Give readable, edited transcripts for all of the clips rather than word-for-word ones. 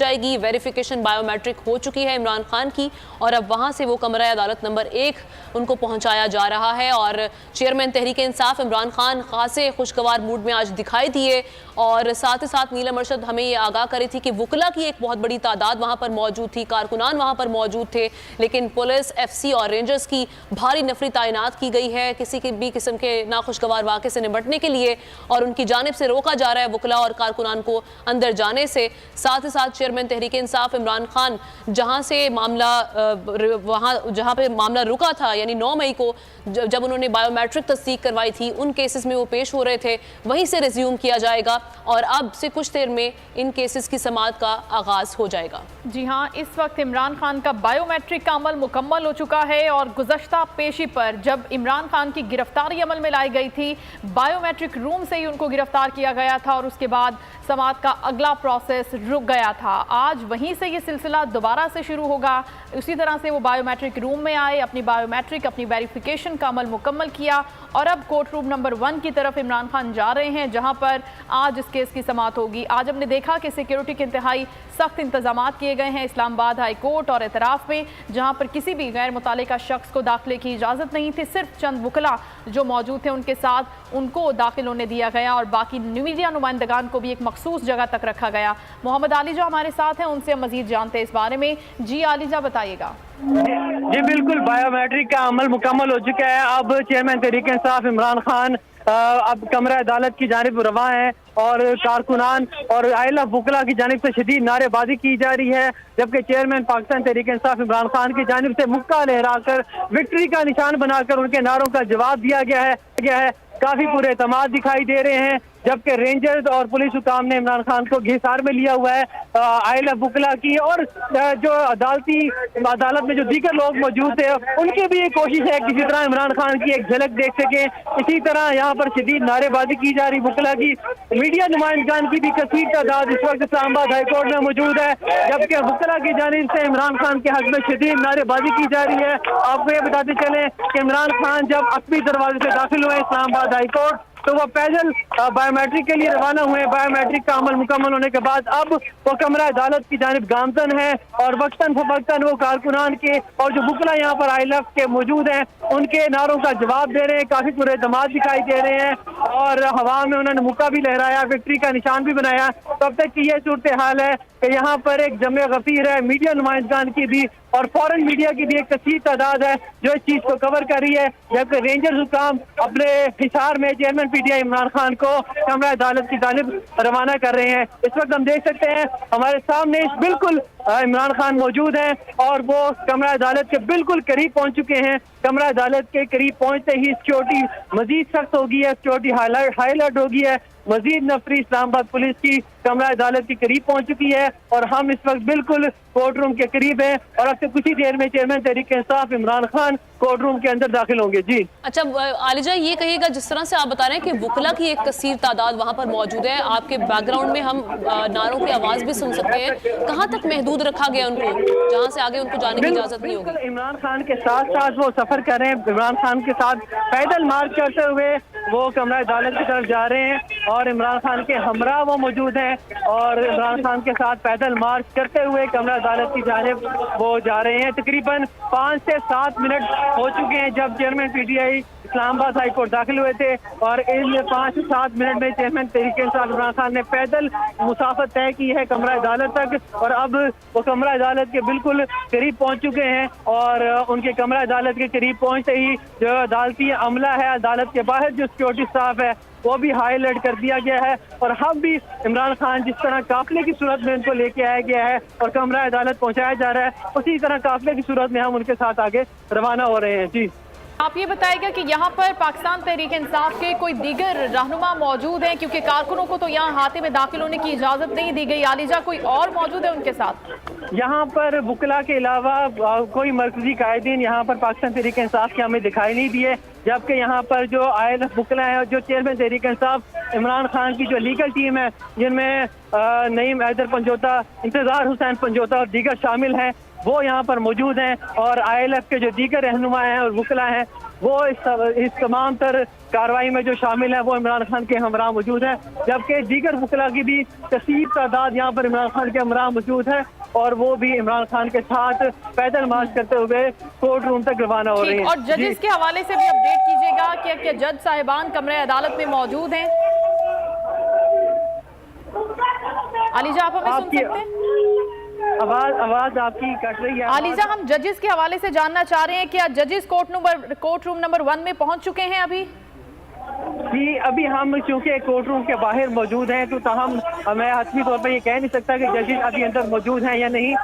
जाएगी। Verification biometric हो चुकी है इमरान खान की और अब वहां से वो कमरा अदालत नंबर 1 उनको पहुंचाया जा रहा है। और चेयरमैन तहरीक इंसाफ इमरान खान खासे खुशगवार मूड में आज दिखाई दिए और साथ ही साथ नीलम अरशद हमें ये आगाह करी थी कि वुकला की एक बहुत बड़ी तादाद वहां पर मौजूद थी, कारकुनान वहां पर मौजूद थे, लेकिन पुलिस, एफसी और रेंजर्स की भारी नफरी तैनात की गई है किसी की भी किस्म के नाखुशगवार वाक़े से निपटने के लिए और उनकी जानिब से रोका जा रहा है वुकला और कारकुनान को अंदर जाने से। साथ ही साथ चेयरमैन तहरीक इंसाफ इमरान खान जहां से मामला जहां पे मामला रुका था यानी 9 मई को जब उन्होंने बायोमेट्रिक तस्दीक करवाई थी, उन केसेस में वो पेश हो रहे थे, वहीं से रिज्यूम किया जाएगा और अब से कुछ देर में इन केसेस की समाअत का आगाज हो जाएगा। जी हाँ, इस वक्त इमरान खान का बायोमेट्रिक का अमल मुकम्मल हो चुका है और गुज़श्ता पेशी पर जब इमरान खान की गिरफ्तारी अमल में लाई गई थी, बायोमेट्रिक रूम से ही उनको गिरफ्तार किया गया था और उसके बाद समाअत का अगला प्रोसेस रुक गया था। आज वहीं से ये सिलसिला दोबारा से शुरू होगा। उसी तरह से वो बायोमेट्रिक रूम में आए, अपनी बायोमेट्रिक अपनी वेरिफिकेशन का अमल मुकम्मल किया और अब कोर्ट रूम नंबर 1 की तरफ इमरान खान जा रहे हैं, जहां पर आज इस केस की समाअत होगी। आज हमने देखा कि सिक्योरिटी के इंतहाई सख्त इंतजाम किए गए हैं इस्लामाबाद हाई कोर्ट और एतराफ़ में, जहां पर किसी भी गैर मुतालिका शख्स को दाखिले की इजाज़त नहीं थी। सिर्फ चंद वुकला जो मौजूद थे उनके साथ उनको दाखिल होने दिया गया और बाकी मीडिया नुमाइंदगान को भी एक मखसूस जगह तक रखा गया। मोहम्मद आली जो हमारे साथ हैं, उनसे हम मजीद जानते हैं इस बारे में। जी आलिजा, बताइएगा। जी बिल्कुल, बायोमेट्रिक का अमल मुकम्मल हो चुका है। अब चेयरमैन तहरीक इंसाफ इमरान खान अब कमरा अदालत की जानिब रवा है और कारकुनान और आइला वुकला की जानिब से शदीद नारेबाजी की जा रही है, जबकि चेयरमैन पाकिस्तान तहरीक इंसाफ इमरान खान की जानिब से मुक्का लहराकर विक्ट्री का निशान बनाकर उनके नारों का जवाब दिया गया है। काफी पूरे एतमाद दिखाई दे रहे हैं, जबकि रेंजर्स और पुलिस हुकाम ने इमरान खान को हिसार में लिया हुआ है। आइला वुकला की और जो अदालत में जो दीगर लोग मौजूद थे उनकी भी एक कोशिश है किसी तरह इमरान खान की एक झलक देख सके। इसी तरह यहाँ पर शदीद नारेबाजी की जा रही वुकला की। मीडिया नुमाइंदगान की भी कसीर तादाद इस वक्त इस्लामाबाद हाई कोर्ट में मौजूद है, जबकि वुकला की जानिब से इमरान खान के हक में शदीद नारेबाजी की जा रही है। आपको ये बताते चले कि इमरान खान जब अपनी दरवाजे से दाखिल हुए इस्लामाबाद हाई कोर्ट तो वो पैदल बायोमेट्रिक के लिए रवाना हुए। बायोमेट्रिक का अमल मुकम्मल होने के बाद अब वो कमरा अदालत की जानिब गामजन है और वक्तन फवक्तन वो कारकुनान के और जो वुकला यहाँ पर आईएलएफ के मौजूद हैं उनके नारों का जवाब दे रहे हैं। काफी पूरे दमाद दिखाई दे रहे हैं और हवा में उन्होंने मुक्का भी लहराया, विक्ट्री का निशान भी बनाया। तो अब तक की ये सूरत हाल है कि यहाँ पर एक जमे गफीर है, मीडिया नुमाइंदगान की भी और फॉरेन मीडिया की भी एक कसीर तादाद है जो इस चीज को कवर कर रही है, जबकि रेंजर्स हुकाम अपने हिसार में चेयरमैन पीटीआई इमरान खान को कमरा अदालत की जानिब रवाना कर रहे हैं। इस वक्त हम देख सकते हैं हमारे सामने बिल्कुल इमरान खान मौजूद हैं और वो कमरा अदालत के बिल्कुल करीब पहुंच चुके हैं। कमरा अदालत के करीब पहुंचते ही सिक्योरिटी मजीद सख्त होगी है, सिक्योरिटी हाईलाइट होगी है। मजीद नफरी इस्लामाबाद पुलिस की कमरा अदालत के करीब पहुंच चुकी है और हम इस वक्त बिल्कुल कोर्ट रूम के करीब हैं और अब से कुछ ही देर में chairman Tehreek Insaf Imran Khan court room के अंदर दाखिल होंगे। जी अच्छा आलिजा, ये कहिएगा जिस तरह से आप बता रहे हैं कि वुकला की एक कसीर तादाद वहां पर मौजूद है, आपके बैकग्राउंड में हम नारों की आवाज भी सुन सकते हैं, कहाँ तक महदूद रखा गया उनको जहाँ से आगे उनको जाने की इजाजत नहीं होगी? इमरान खान के साथ साथ वो सफर कर रहे हैं, इमरान खान के साथ पैदल मार्च करते हुए वो कमरा अदालत की तरफ जा रहे हैं और इमरान खान के हमरा वो मौजूद हैं और इमरान खान के साथ पैदल मार्च करते हुए कमरा अदालत की जानिब वो जा रहे हैं। तकरीबन 5 से 7 मिनट हो चुके हैं जब chairman PTI Islamabad high court दाखिल हुए थे और इन 5 से 7 मिनट में चेयरमैन तहरीक इंसाफ इमरान खान ने पैदल मुसाफत तय की है कमरा अदालत तक और अब वो कमरा अदालत के बिल्कुल करीब पहुंच चुके हैं और उनके कमरा अदालत के करीब पहुंचते ही जो अदालती अमला है, अदालत के बाहर जो सिक्योरिटी स्टाफ है वो भी हाईलाइट कर दिया गया है और हम भी इमरान खान जिस तरह काफिले की सूरत में उनको लेके आया गया है और कमरा अदालत पहुंचाया जा रहा है उसी तरह काफिले की सूरत में हम उनके साथ आगे रवाना हो रहे हैं। जी आप ये बताइएगा कि यहाँ पर पाकिस्तान तहरीक इंसाफ के कोई दीगर रहनुमा मौजूद हैं, क्योंकि कारकुनों को तो यहाँ हाथे में दाखिल होने की इजाजत नहीं दी गई। आलिजा, कोई और मौजूद है उनके साथ? यहाँ पर वुकला के अलावा कोई मरकजी कायदीन यहाँ पर पाकिस्तान तहरीक इंसाफ के हमें दिखाई नहीं दिए, जबकि यहाँ पर जो आईएलएफ वुकला है जो चेयरमैन तहरीक इंसाफ इमरान खान की जो लीगल टीम है जिनमें नईम हैदर पंजोता, इंतजार हुसैन पंजोता और दीगर शामिल हैं वो यहाँ पर मौजूद हैं और आईएलएफ के जो दीगर रहनुमा हैं और वुकला हैं वो इस तमाम तर कार्रवाई में जो शामिल है वो इमरान खान के हमरा मौजूद है, जबकि दीगर वकला की भी कसीर तादाद यहाँ पर इमरान खान के हमरा मौजूद है और वो भी इमरान खान के साथ पैदल मार्च करते हुए कोर्ट रूम तक रवाना हो रही हैं। और जजेस के हवाले से भी अपडेट कीजिएगा कि क्या जज साहिबान कमरे अदालत में मौजूद हैं? आलिजा, आप हमें सुन सकते हैं? आवाज आपकी कट रही है। आलिजा, हम जजेस के हवाले से जानना चाह रहे हैं कि जजेस कोर्ट रूम नंबर 1 में पहुंच चुके हैं अभी? जी, अभी हम चूंकि कोर्ट रूम के बाहर मौजूद हैं तो ताहम मैं हतमी तौर पर ये कह नहीं सकता कि जजेस अभी अंदर मौजूद हैं या नहीं।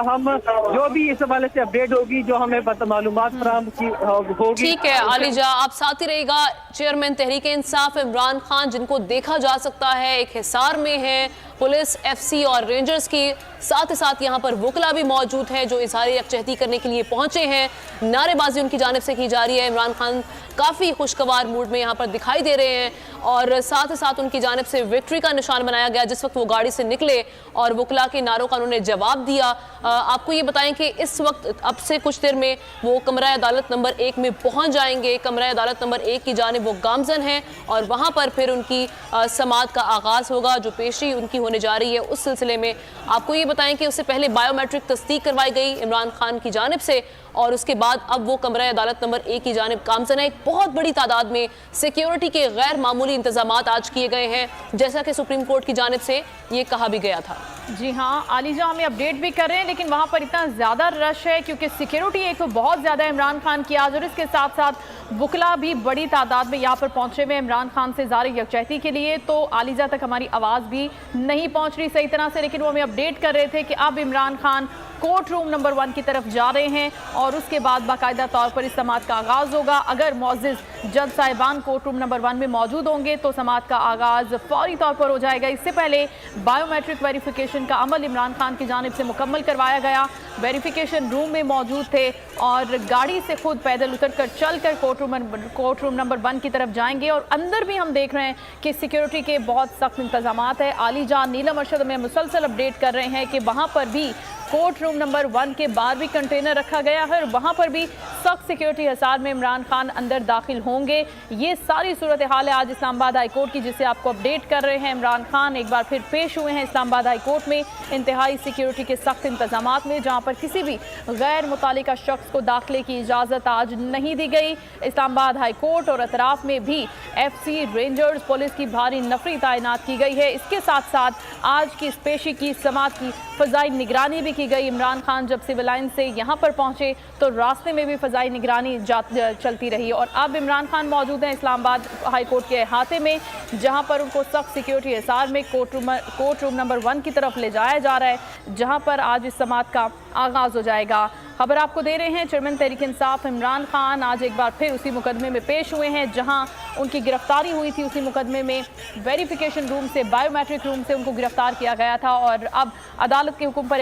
हम जो भी इस हवाले से अपडेट होगी, जो हमें मालूमात फराहम होगी। ठीक है आलिजा, आप साथ ही रहेगा। चेयरमैन तहरीक इंसाफ इमरान खान, जिनको देखा जा सकता है एक हिसार में है, पुलिस, एफसी और रेंजर्स की साथ ही साथ यहाँ पर वकला भी मौजूद हैं जो इजहार यकजहती करने के लिए पहुंचे हैं। नारेबाजी उनकी जानिब से की जा रही है। इमरान खान काफ़ी खुशगवार मूड में यहाँ पर दिखाई दे रहे हैं और साथ ही साथ उनकी जानिब से विक्ट्री का निशान बनाया गया जिस वक्त वो गाड़ी से निकले और वकला के नारों का उन्होंने जवाब दिया। आपको ये बताएं कि इस वक्त अब से कुछ देर में वो कमरा अदालत नंबर 1 में पहुंच जाएंगे। कमरा अदालत नंबर 1 की जानिब वो गामजन हैं और वहाँ पर फिर उनकी समाअत का आगाज़ होगा, जो पेशी उनकी होने जा रही है। उस सिलसिले में आपको ये बताएं कि उससे पहले बायोमेट्रिक तस्दीक करवाई गई इमरान खान की जानिब से और उसके बाद अब वो कमरा अदालत नंबर 1 की जानिब गामजन है। एक बहुत बड़ी तादाद में सिक्योरिटी के गैर मामूली इंतजामात आज किए गए हैं, जैसा कि सुप्रीम कोर्ट की जानिब से ये कहा भी गया था। जी हाँ, आलिजा हमें अपडेट भी कर रहे हैं, लेकिन वहाँ पर इतना ज़्यादा रश है क्योंकि सिक्योरिटी एक तो बहुत ज़्यादा इमरान खान की आज, और इसके साथ साथ वकला भी बड़ी तादाद में यहाँ पर पहुँचे हुए इमरान खान से ज़ाहिर यकजहती के लिए। तो आलिजा तक हमारी आवाज़ भी नहीं पहुँच रही सही तरह से, लेकिन वो हमें अपडेट कर रहे थे कि अब Imran Khan court room number 1 की तरफ जा रहे हैं और उसके बाद बाकायदा तौर पर इस समाअत का आगाज़ होगा। अगर मौजिज़ जज साहिबान कोर्ट रूम नंबर 1 में मौजूद होंगे तो समाअत का आगाज़ फौरी तौर पर हो जाएगा। इससे पहले बायोमेट्रिक वेरिफिकेशन का अमल इमरान खान की जानिब से मुकम्मल करवाया गया। वेरिफिकेशन रूम में मौजूद थे और गाड़ी से खुद पैदल उतरकर चलकर कोर्ट रूम नंबर 1 की तरफ जाएंगे और अंदर भी हम देख रहे हैं कि सिक्योरिटी के बहुत सख्त इंतजामात है। आलिजा, नीलम अरशद में मुसलसल अपडेट कर रहे हैं कि वहाँ पर भी कोर्ट रूम नंबर 1 के बाहर भी कंटेनर रखा गया है और वहाँ पर भी सख्त सिक्योरिटी हिसार में इमरान खान अंदर दाखिल होंगे। ये सारी सूरत हाल है आज इस्लामाबाद हाई कोर्ट की, जिसे आपको अपडेट कर रहे हैं। इमरान खान एक बार फिर पेश हुए हैं इस्लामाबाद हाई कोर्ट में इंतहाई सिक्योरिटी के सख्त इंतजामात में, जहाँ पर किसी भी गैर मुतालिका शख्स को दाखिले की इजाज़त आज नहीं दी गई। इस्लामाबाद हाई कोर्ट और अतराफ में भी एफसी, रेंजर्स, पुलिस की भारी नफरी तैनात की गई है। इसके साथ साथ आज की इस पेशी की समाअत की फ़ज़ाई निगरानी भी की गई। इमरान खान जब सिविल लाइन से यहाँ पर पहुँचे तो रास्ते में भी फ़ज़ाई निगरानी चलती रही और अब इमरान खान मौजूद हैं इस्लामाबाद हाई कोर्ट के अहाते में, जहाँ पर उनको सख्त सिक्योरिटी हिसार में कोर्ट रूम नंबर 1 की तरफ ले जाया जा रहा है, जहाँ पर आज इस समाअत का आगाज़ हो जाएगा। खबर आपको दे रहे हैं, चेयरमैन तहरीक इंसाफ इमरान खान आज एक बार फिर उसी मुकदमे में पेश हुए हैं जहां उनकी गिरफ्तारी हुई थी। उसी मुकदमे में वेरिफिकेशन रूम से, बायोमेट्रिक रूम से उनको गिरफ्तार किया गया था और अब अदालत के हुक्म पर